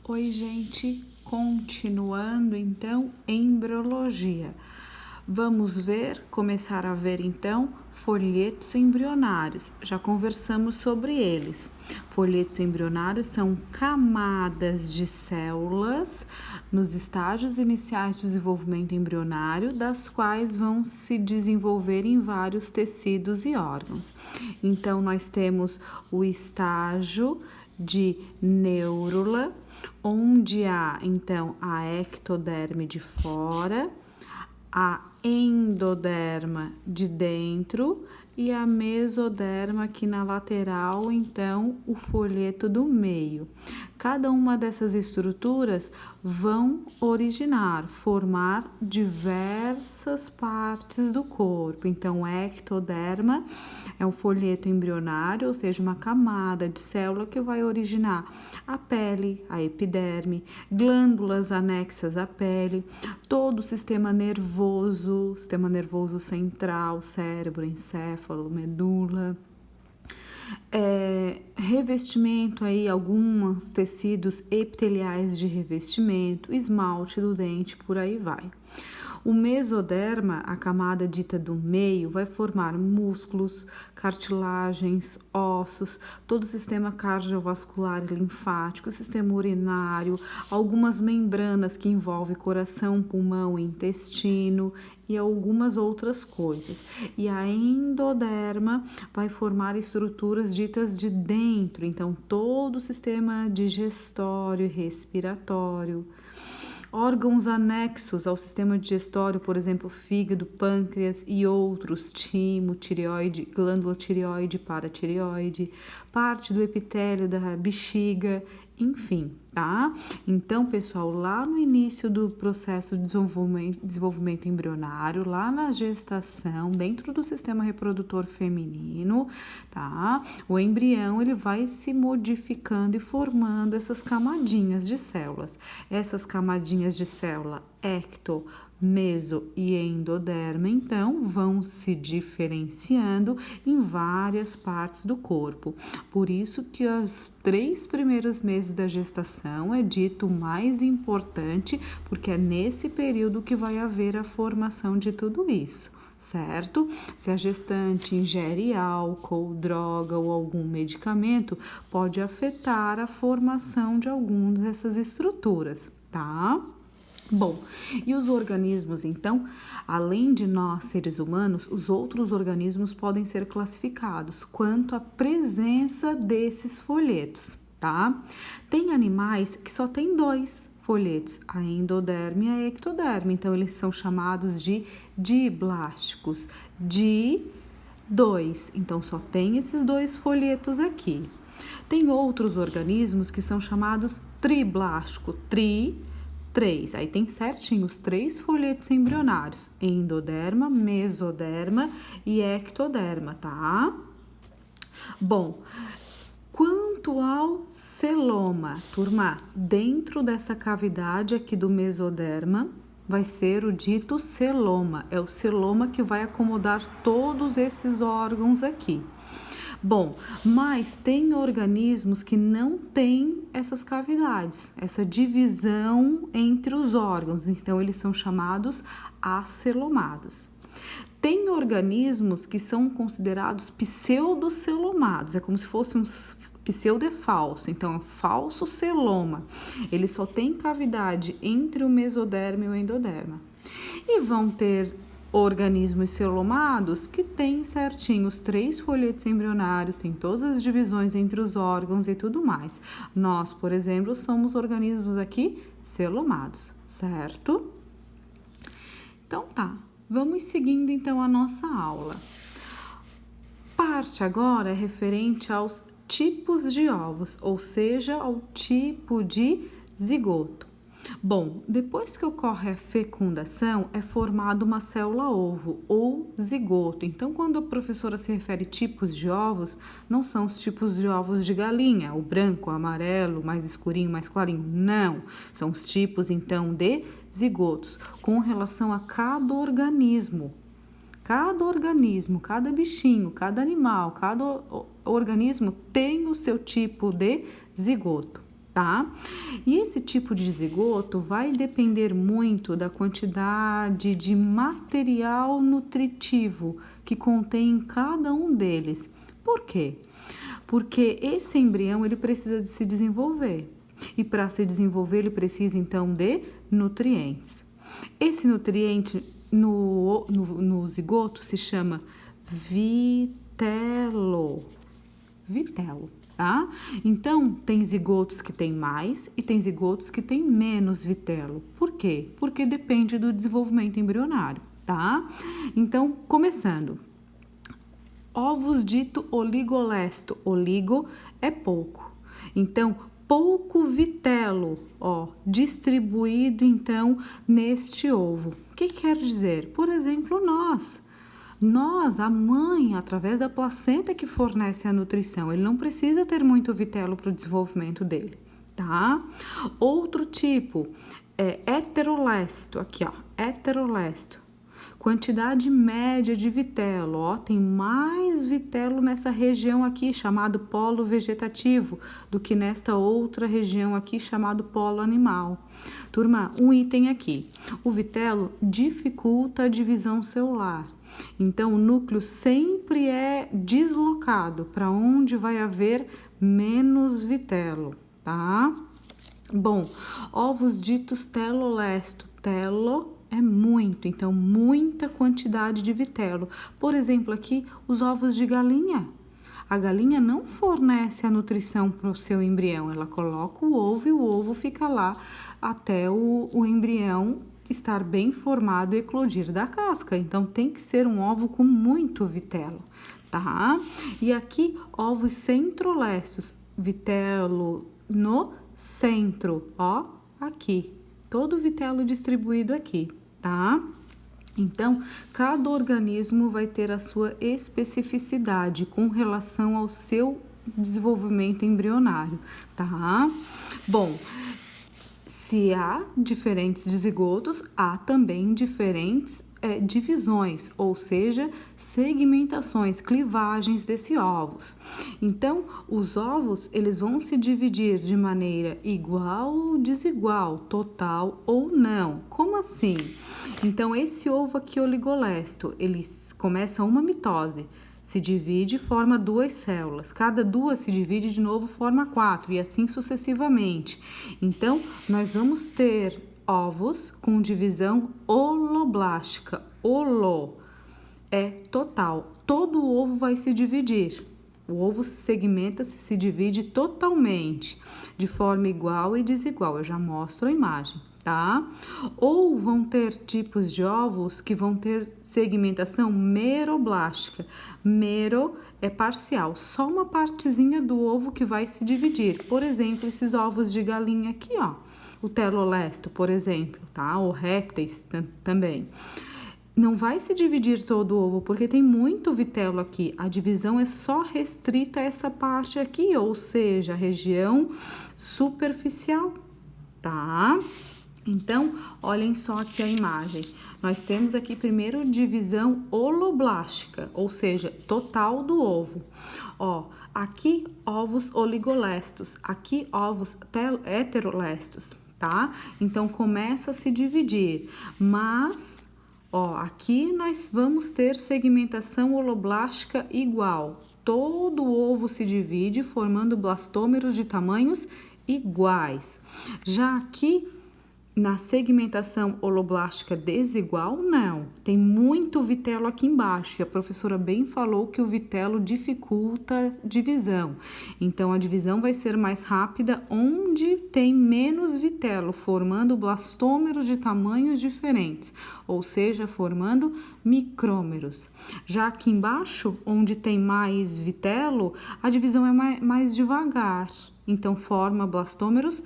Oi, gente, continuando então embriologia. Vamos começar a ver então folhetos embrionários. Já conversamos sobre eles. Folhetos embrionários são camadas de células nos estágios iniciais de desenvolvimento embrionário, das quais vão se desenvolver em vários tecidos e órgãos. Então, nós temos o estágio de neurula, onde há então a ectoderme de fora, a endoderma de dentro e a mesoderma aqui na lateral, então o folheto do meio. Cada uma dessas estruturas vão formar diversas partes do corpo. Então, o ectoderma é um folheto embrionário, ou seja, uma camada de célula que vai originar a pele, a epiderme, glândulas anexas à pele, todo o sistema nervoso central, cérebro, encéfalo, medula, revestimento aí, alguns tecidos epiteliais de revestimento, esmalte do dente, por aí vai. O mesoderma, a camada dita do meio, vai formar músculos, cartilagens, ossos, todo o sistema cardiovascular e linfático, sistema urinário, algumas membranas que envolvem coração, pulmão e intestino e algumas outras coisas. E a endoderma vai formar estruturas ditas de dentro, então todo o sistema digestório e respiratório. Órgãos anexos ao sistema digestório, por exemplo, fígado, pâncreas e outros, timo, tireoide, glândula tireoide, paratireoide, parte do epitélio da bexiga, enfim, tá? Então, pessoal, lá no início do processo de desenvolvimento embrionário, lá na gestação, dentro do sistema reprodutor feminino, tá? O embrião, ele vai se modificando e formando essas camadinhas de células. Essas camadinhas de célula ecto, meso e endoderma, então, vão se diferenciando em várias partes do corpo. Por isso que os 3 primeiros meses da gestação é dito mais importante, porque é nesse período que vai haver a formação de tudo isso, certo? Se a gestante ingere álcool, droga ou algum medicamento, pode afetar a formação de algumas dessas estruturas, tá? Bom, e os organismos, então, além de nós, seres humanos, os outros organismos podem ser classificados quanto à presença desses folhetos, tá? Tem animais que só têm 2 folhetos, a endoderme e a ectoderme, então eles são chamados de diblásticos, di-2, então só tem esses 2 folhetos aqui. Tem outros organismos que são chamados triblástico, 3. Aí tem certinho os 3 folhetos embrionários, endoderma, mesoderma e ectoderma, tá? Bom, quanto ao celoma, turma, dentro dessa cavidade aqui do mesoderma, vai ser o dito celoma, é o celoma que vai acomodar todos esses órgãos aqui. Bom, mas tem organismos que não têm essas cavidades, essa divisão entre os órgãos, então eles são chamados acelomados. Tem organismos que são considerados pseudocelomados, é como se fosse um pseudo falso, então é um falso celoma, ele só tem cavidade entre o mesoderma e o endoderma. E vão ter organismos celomados que têm certinho os 3 folhetos embrionários, tem todas as divisões entre os órgãos e tudo mais. Nós, por exemplo, somos organismos aqui celomados, certo? Então tá, vamos seguindo então a nossa aula. Parte agora é referente aos tipos de ovos, ou seja, ao tipo de zigoto. Bom, depois que ocorre a fecundação, é formada uma célula-ovo ou zigoto. Então, quando a professora se refere tipos de ovos, não são os tipos de ovos de galinha, o branco, o amarelo, mais escurinho, mais clarinho. Não, são os tipos, então, de zigotos, com relação a cada organismo. Cada organismo, cada bichinho, cada animal, cada organismo tem o seu tipo de zigoto. tá? E esse tipo de zigoto vai depender muito da quantidade de material nutritivo que contém em cada um deles. Por quê? Porque esse embrião ele precisa de se desenvolver. E para se desenvolver, ele precisa então de nutrientes. Esse nutriente no zigoto se chama vitelo. Vitelo, tá? Então, tem zigotos que tem mais e tem zigotos que tem menos vitelo. Por quê? Porque depende do desenvolvimento embrionário, tá? Então, começando. Ovos dito oligolesto. Oligo é pouco. Então, pouco vitelo, ó, distribuído então neste ovo. O que quer dizer? Por exemplo, nós, a mãe, através da placenta que fornece a nutrição, ele não precisa ter muito vitelo para o desenvolvimento dele, tá? Outro tipo é heterolesto, aqui ó, heterolesto. Quantidade média de vitelo, ó, tem mais vitelo nessa região aqui, chamado polo vegetativo, do que nesta outra região aqui, chamado polo animal. Turma, um item aqui, o vitelo dificulta a divisão celular. Então, o núcleo sempre é deslocado para onde vai haver menos vitelo, tá? Bom, ovos ditos telolesto, telo é muito, então muita quantidade de vitelo. Por exemplo, aqui os ovos de galinha. A galinha não fornece a nutrição para o seu embrião, ela coloca o ovo e o ovo fica lá até o embrião estar bem formado e eclodir da casca. Então tem que ser um ovo com muito vitelo, tá? E aqui ovos centrolestos, vitelo no centro, ó, aqui. Todo o vitelo distribuído aqui, tá? Então, cada organismo vai ter a sua especificidade com relação ao seu desenvolvimento embrionário, tá? Bom, se há diferentes zigotos, há também diferentes divisões, ou seja, segmentações, clivagens desses ovos. Então, os ovos, eles vão se dividir de maneira igual ou desigual, total ou não. Como assim? Então, esse ovo aqui oligolesto, ele começa uma mitose, se divide e forma 2 células. Cada 2 se divide de novo, forma 4 e assim sucessivamente. Então, nós vamos ter ovos com divisão holoblástica. Holo é total. Todo o ovo vai se dividir. O ovo segmenta-se, se divide totalmente, de forma igual e desigual. Eu já mostro a imagem, tá? Ou vão ter tipos de ovos que vão ter segmentação meroblástica. Mero é parcial, só uma partezinha do ovo que vai se dividir. Por exemplo, esses ovos de galinha aqui, ó. O telolesto, por exemplo, tá? Ou répteis também. Não vai se dividir todo o ovo, porque tem muito vitelo aqui. A divisão é só restrita a essa parte aqui, ou seja, a região superficial, tá? Então, olhem só aqui a imagem. Nós temos aqui primeiro divisão holoblástica, ou seja, total do ovo. Ó, aqui ovos oligolestos, aqui ovos heterolestos, tá? Então, começa a se dividir, mas, ó, aqui nós vamos ter segmentação holoblástica igual. Todo o ovo se divide formando blastômeros de tamanhos iguais. Já aqui, na segmentação holoblástica desigual, não. Tem muito vitelo aqui embaixo. E a professora bem falou que o vitelo dificulta a divisão. Então, a divisão vai ser mais rápida onde tem menos vitelo, formando blastômeros de tamanhos diferentes, ou seja, formando micrômeros. Já aqui embaixo, onde tem mais vitelo, a divisão é mais devagar. Então, forma blastômeros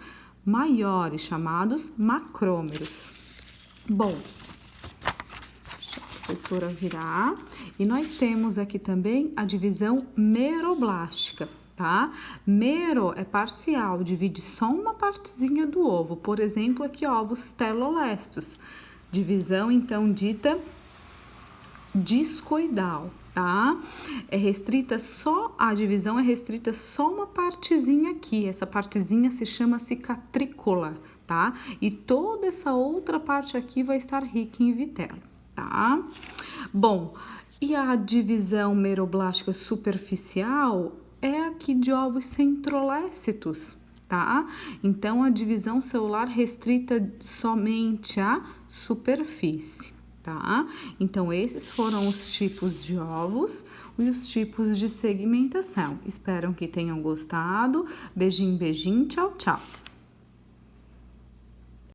maiores, chamados macrômeros. Bom, deixa a professora virar. E nós temos aqui também a divisão meroblástica, tá? Mero é parcial, divide só uma partezinha do ovo. Por exemplo, aqui ovos telolestos. Divisão, então, dita discoidal, tá? A divisão é restrita só uma partezinha aqui, essa partezinha se chama cicatrícula, tá? E toda essa outra parte aqui vai estar rica em vitelo, tá? Bom, e a divisão meroblástica superficial é aqui de ovos centrolécitos, tá? Então, a divisão celular restrita somente à superfície, tá? Então, esses foram os tipos de ovos e os tipos de segmentação. Espero que tenham gostado. Beijinho, beijinho, tchau, tchau.